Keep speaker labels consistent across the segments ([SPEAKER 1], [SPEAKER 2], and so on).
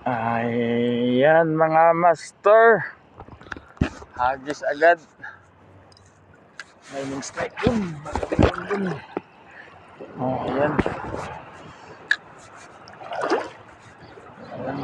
[SPEAKER 1] Ayan mga master, hagis agad. May strike dun, magaling dun. Oh, ayan. Ayan.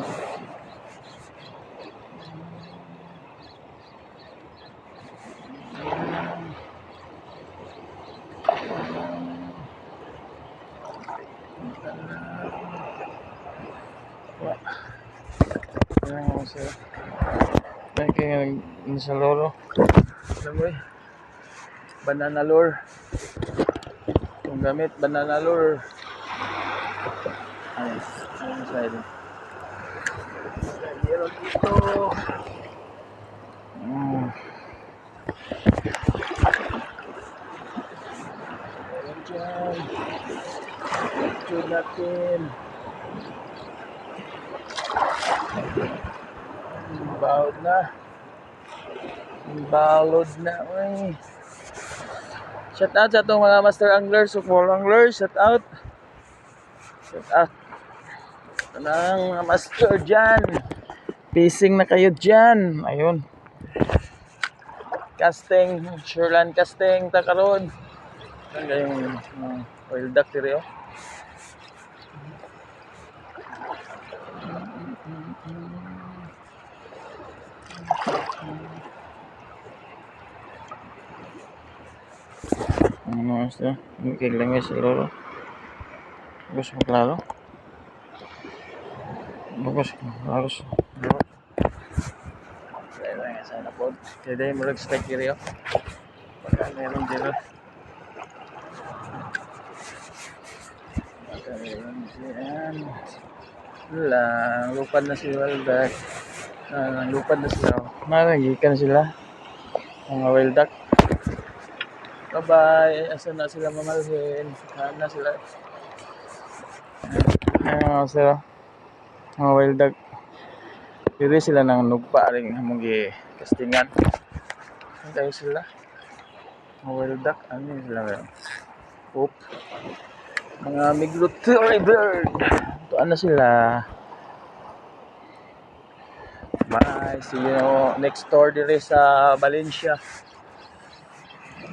[SPEAKER 1] Ayan sila. Ayan kaya sa loro. Alam mo banana lure. Kung gamit banana lure. Ayos. Ayun side. Meron dito. Meron dyan. Picture natin. Balod na. Balod na. Uy. Shout out sa itong mga master anglers o fall anglers. Shout out. Shout out. Ng mga master dyan. Fishing na kayo dyan. Ayun. Casting. Shoreline casting. Takaroon. Ang gayong oil duck dito. Ano ito? Kailang guys, lolo. Bagus maklaro. Bagus. Kailang guys, sana po. Jadi murag strike dito. Baka meron dito. Ayan. Lang, lupad na si Waldak. Lupad na sila. Malagikan sila. Mga Waldak. Bye-bye. Asa na sila mamalhin. Saan na sila. Ayan sila. Mga Waldak. Pili sila ng nugpa rin mong kastingan. Ayan tayo sila. Mga Waldak. Ano yun sila ngayon? Oop. Mga migratory bird. Tuan na sila. Bye. See you next tour dire sa Valencia.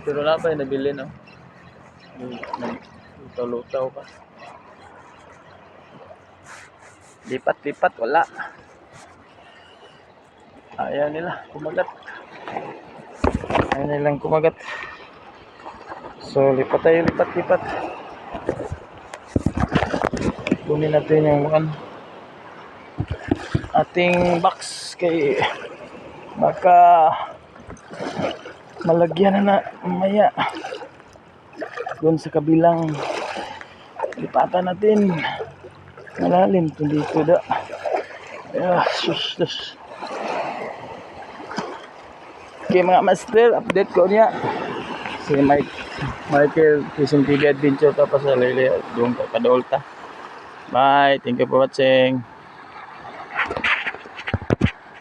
[SPEAKER 1] Pero na pa yung nabili, no? Lutaw-lutaw pa. Lipat-lipat, wala. Ayaw nila kumagat. Ayaw nilang kumagat. So, lipat tayo, lipat-lipat. Kunin natin yung ating box kay baka malagyan na mamaya doon sa kabilang lipatan natin. Malalim ito dito da. Sus. Okay mga master, update ko niya si Michael Fishing TV Adventure tapos sa Lele doon ka Kadolta. Bye, thank you for watching.